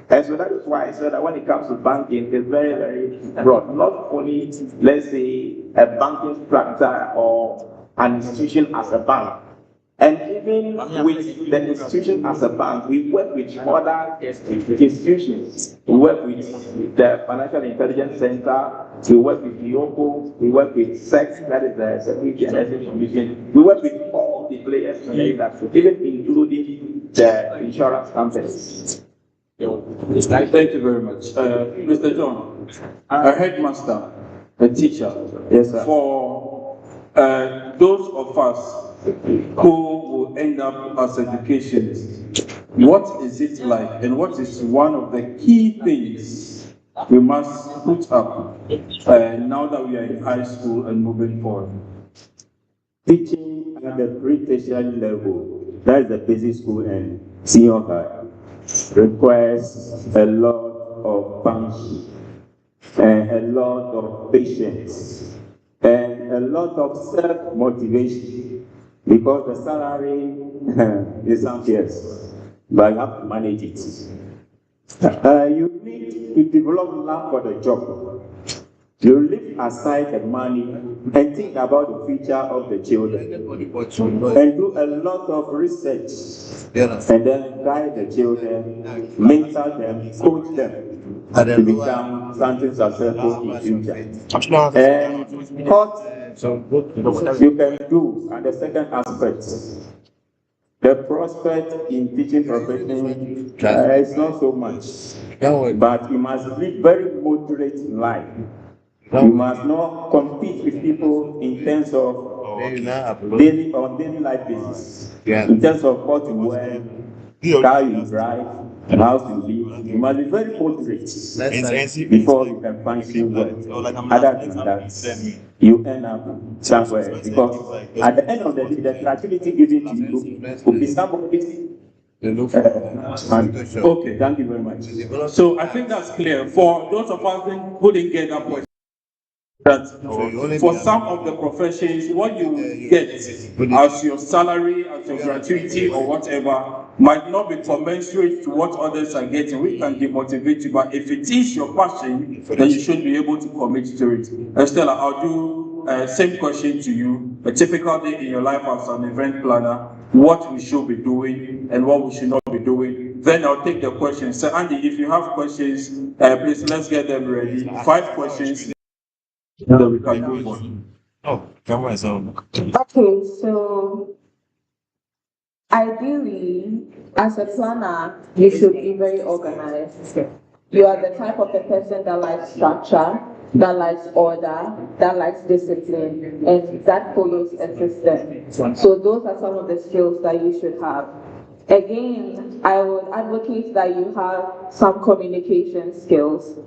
And so that is why I said that when it comes to banking, it's very, very broad. Not only, let's say, a banking structure or an institution as a bank. And even with the institution as a bank, we work with other institutions. We work with the Financial Intelligence Center, we work with IOCO, we work with SEC, that is the Security and Exchange Commission. We work with all the players in the industry, even including the insurance companies. Thank you very much. Mr. John, a headmaster, a teacher, Yes, sir. For those of us who will end up as educationists, what is it like and what is one of the key things we must put up now that we are in high school and moving forward? Teaching at the pre-tertiary level, that is the basic school and senior high, requires a lot of passion and a lot of patience and a lot of self-motivation, because the salary is not fierce, but you have to manage it. You need to develop love for the job. You leave aside the money and think about the future of the children and do a lot of research and then guide the children, mentor them, coach them to become something successful in future. And what you can do, and the second aspect, the prospect in teaching profession is not so much, but you must live very moderate life. You must not compete with people in terms of daily life basis. In terms of what you wear, car you drive, house you live, you must be very moderate before you can function well. Other than that, you end up somewhere, because at the end of the day, the gratuity given to you will be somebody. Okay, thank you very much. So I think that's clear. For those of us who didn't get that point, that for some of the professions, what you get as your salary, as your gratuity or whatever, might not be commensurate to what others are getting. We can demotivate you, but if it is your passion, then you should be able to commit to it. Estella, I'll do same question to you. A typical day in your life as an event planner, what we should be doing and what we should not be doing. Then I'll take the questions. So Andy, if you have questions, please let's get them ready. 5 questions. Then we can move on. Oh, camera is on. Okay, so ideally, as a planner, you should be very organized. You are the type of the person that likes structure, that likes order, that likes discipline, and that follows a system. So those are some of the skills that you should have. Again, I would advocate advocate that you have some communication skills.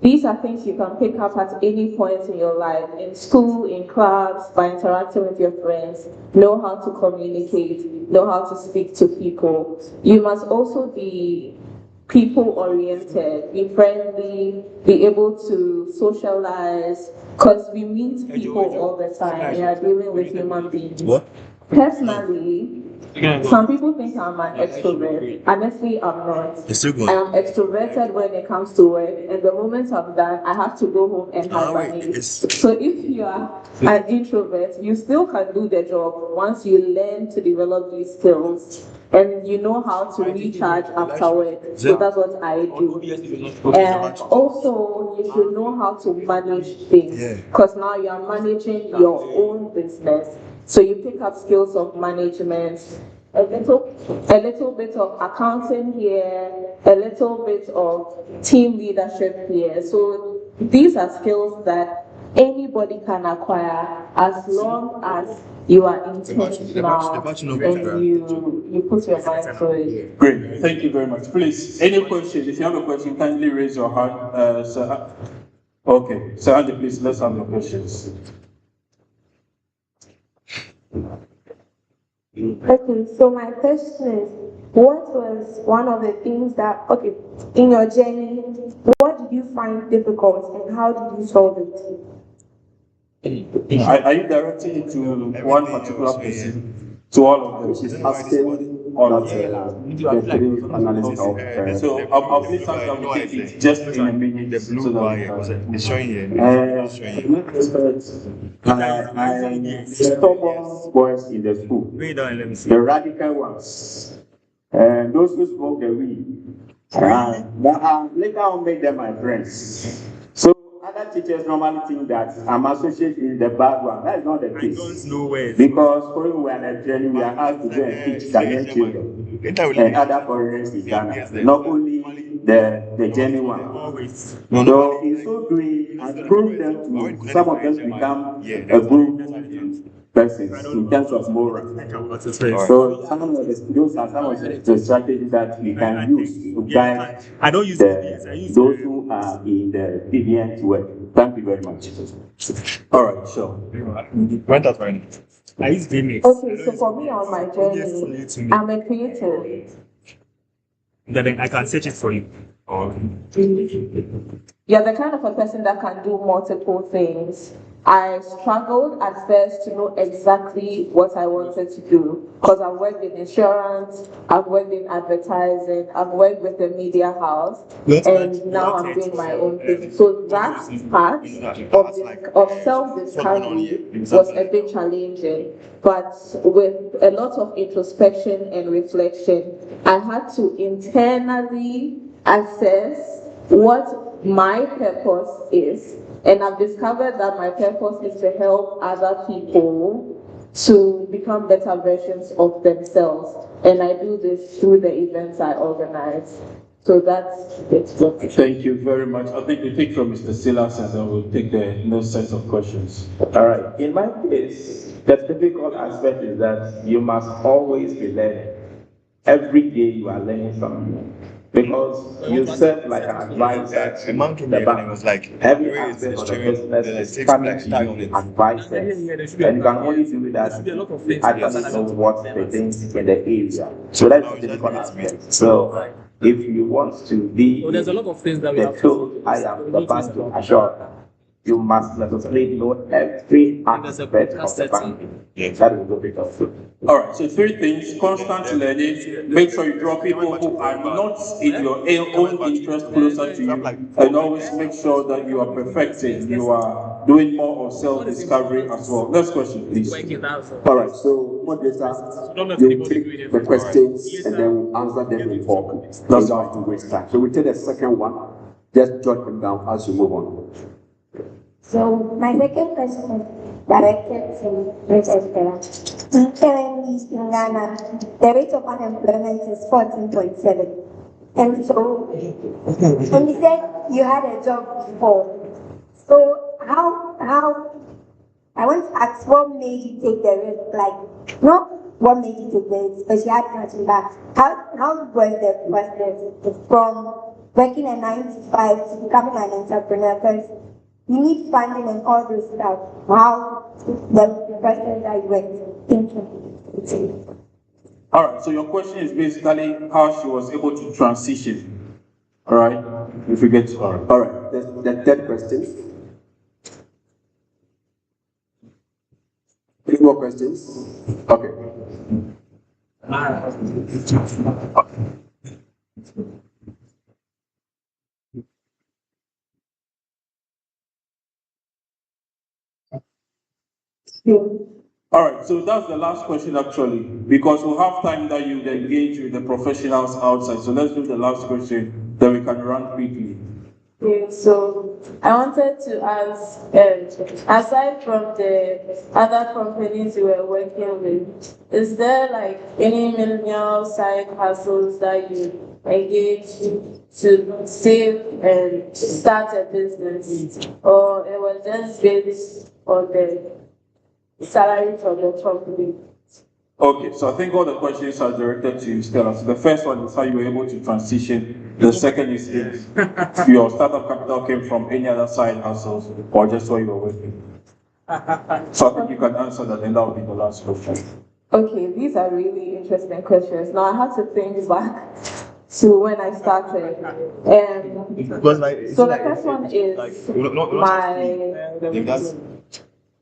These are things you can pick up at any point in your life, in school, in class, by interacting with your friends. Know how to communicate, know how to speak to people. You must also be people-oriented, be friendly, be able to socialize, because we meet people all the time. We are dealing with human beings. What? Personally, some people think I'm an extrovert. Honestly, I'm not. It's still good. I am extroverted when it comes to work, and the moment I'm done, I have to go home and hibernate. So if you are an introvert, you still can do the job once you learn to develop these skills and you know how to recharge after work. So that's what I do. And also, you should know how to manage things, because now you are managing your own business. So you pick up skills of management, a little bit of accounting here, a little bit of team leadership here. So these are skills that anybody can acquire as long as you are intentional and you put your mind to it. Great, thank you very much. Please, any question? If you have a question, kindly raise your hand. Okay, Sir Andy, please, let's have your questions. Okay, so my question is, what was one of the things that, in your journey, what did you find difficult and how did you solve it? Are you directing it to one particular person? To all of them? She's asking all of the three analysts. So I'll please ask that we take it just in a minute. The blue so that bar we here, can- it's showing here. It's showing In here. that respect, I'm the stubborn boys in the school, Bring it down and let me see. the radical ones, and those who smoke the weed. But I later on make them my friends. So other teachers normally think that I'm associated with the bad one. That is not the I case. don't know where it's Because when we are on a journey, we are asked to go and teach Ghanaian children and other foreigners in Ghana, not only the genuine one. always. So in so doing, I prove them to some of them become a good persons in terms of moral. So some of those are some of the strategies that we can use to guide I don't use those who are in the deviant work. Thank you very much. All right, sure. Went out right. I use Vmix. Okay, so for me on my journey, I'm a creative. Then I can search it for you. Or You're the kind of a person that can do multiple things. I struggled at first to know exactly what I wanted to do, because I've worked in insurance, I've worked in advertising, I've worked with a media house, and now I'm doing my own thing. So that part of self-discovery was a bit challenging, but with a lot of introspection and reflection, I had to internally assess what my purpose is. And I've discovered that my purpose is to help other people to become better versions of themselves. And I do this through the events I organize. So that's it. Thank you very much. I think we take from Mr. Silas and then we'll take the next set of questions. All right. In my case, the difficult aspect is that you must always be learning. Every day you are learning something. Because you serve like an advisor to a man came the here and he bank. was like, Every aspect of the business is coming to you advisors. And you can only do that if you actually know what the things in the area. So that's the difficult aspect. So if you want to be there's a lot of things that we the have to tool I am the bank to assure, you must necessarily know every aspect of the banking. That is the difficult. All right, so three things: constant learning. Make sure you draw people who are not in your own interest closer to you, and always make sure that you are perfecting. You are doing more of self-discovery as well. Next question, please. All right, so moderator, you take the questions and then we'll answer them in bulk. That's how to waste time. So we take the second one, just jot them down as you move on. So my second question is directed to Ms. Estella. Currently in Ghana, the rate of unemployment is 14.7. And so, and you said you had a job before. So how, I want to ask what made you take the risk? Like, not what made you to this? Because she had nothing back. How was the process from working a 9 to 5 to becoming an entrepreneur? Because you need funding and all those stuff. How the process that you went into. All right, so your question is basically how she was able to transition. All right, if we get to all right. The third question. Any more questions? Okay. All right, so that's the last question actually, because we'll have time that you engage with the professionals outside. So let's do the last question, then we can run quickly. Okay, so I wanted to ask, aside from the other companies you were working with, is there like any millennial side hustles that you engage to save and start a business, or it was just based on the salary from the company? Okay, so I think all the questions are directed to you, Stella. So the first one is how you were able to transition. The second is if your startup capital came from any other side hustles or just where you were working. So I think you can answer that, and that will be the last question. Okay, these are really interesting questions. Now I have to think back to when I started. Because So the first one is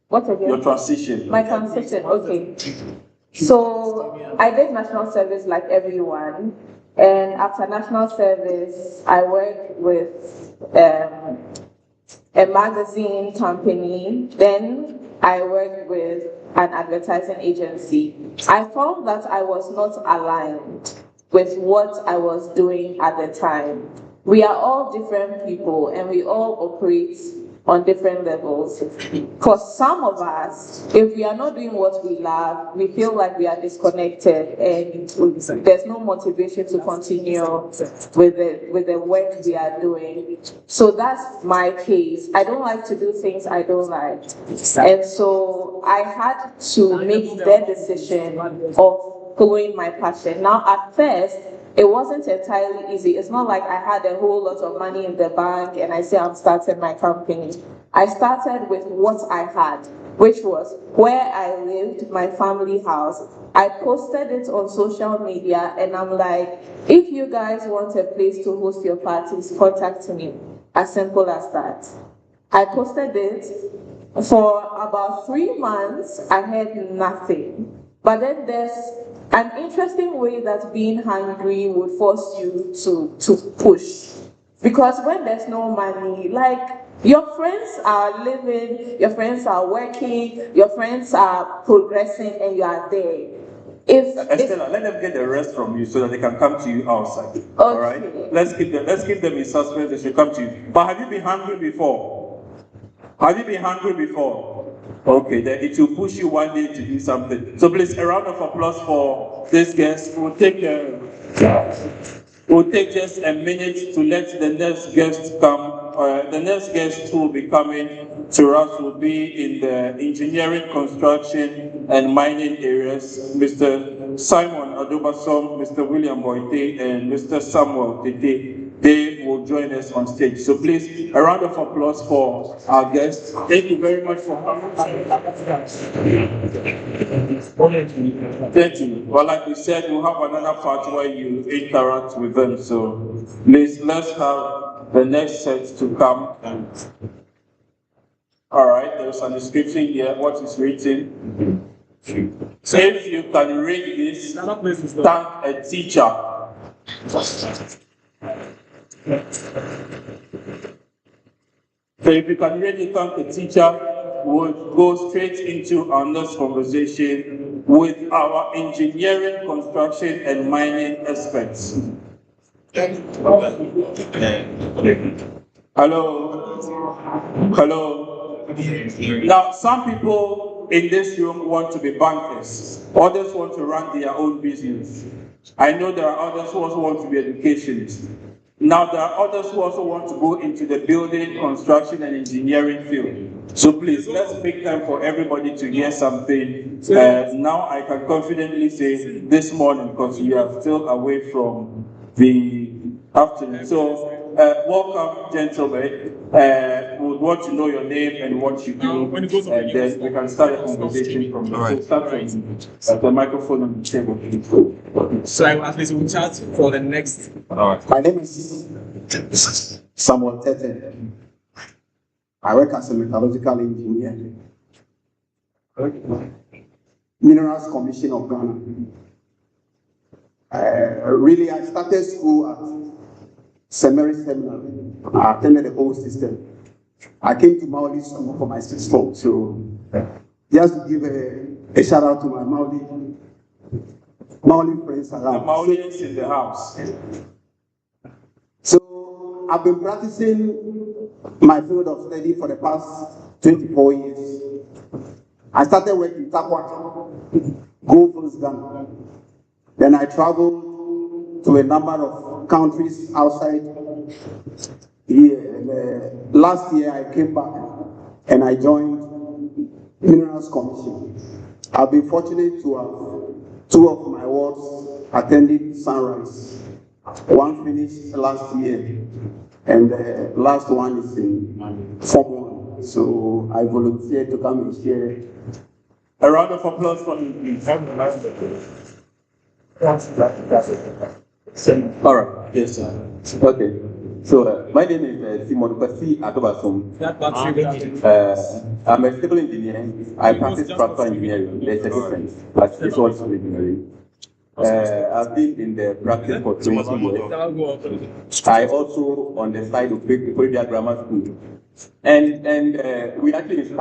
what again? Your transition. My transition, okay. So I did national service like everyone, and after national service, I worked with a magazine company. Then I worked with an advertising agency. I found that I was not aligned with what I was doing at the time. We are all different people, and we all operate on different levels. For some of us, if we are not doing what we love, we feel like we are disconnected and there's no motivation to continue with the work we are doing. So that's my case. I don't like to do things I don't like. And so I had to make the decision of following my passion. Now, at first, it wasn't entirely easy. It's not like I had a whole lot of money in the bank and I say I'm starting my company. I started with what I had, which was where I lived, my family house. I posted it on social media and I'm like, if you guys want a place to host your parties, contact me. As simple as that. I posted it for about 3 months. I had nothing. But then there's an interesting way that being hungry would force you to push. Because when there's no money, like your friends are living, your friends are working, your friends are progressing, and you are there. Estella, let them get the rest from you so that they can come to you outside. Okay. All right? Let's keep them in suspense. They should come to you. But have you been hungry before? Have you been hungry before? Okay, then it will push you one day to do something. So please, a round of applause for this guest. We'll take just a minute to let the next guest come. The next guest who will be coming to us will be in the engineering, construction, and mining areas. Mr. Simon Adobasom, Mr. William Boite, and Mr. Samuel Tete. They will join us on stage. So please, a round of applause for our guests. Thank you very much for coming. Thank you. Well, like we said, we'll have another part where you interact with them. So please, let's have the next set to come. All right, there's a description here. What is written? So if you can read this, thank a teacher. So if you can really thank the teacher, we'll go straight into our next conversation with our engineering, construction, and mining experts. Hello. Hello. Now, some people in this room want to be bankers. Others want to run their own business. I know there are others who also want to be educationists. Now, there are others who also want to go into the building, construction, and engineering field. So please, let's make time for everybody to hear something. Now I can confidently say this morning, because we are still away from the afternoon. So, welcome, gentlemen. We would want to know your name and what you do, and then we can start a conversation from there. So start from the microphone on the table, please. So I will at least will chat for the next. My name is Samuel Tete. I work as a metallurgical engineer. Minerals Commission of Ghana. Really, I started school at St. Mary's Seminary. I attended the whole system. I came to Maoli School for my sixth form. So, just to give a shout out to my Maoli friends around. The Maolians in the house. So, I've been practicing my field of study for the past 24 years. I started working in Takwa, Gold Coast, Ghana. Then I traveled to a number of countries outside here. And, last year I came back and I joined Minerals Commission. I've been fortunate to have 2 of my wards attended Sonrise. One finished last year, and the last one is in Form 1. So I volunteered to come and share. A round of applause for me, please. All right. Yes, sir. Okay. So my name is Simon Kwasi Adobasum. I'm a civil engineer. I practice structural engineering. There's a difference, but it's all civil engineering. I've been in the practice for 20 years. I also on the side of Victoria Grammar School, and we actually inspired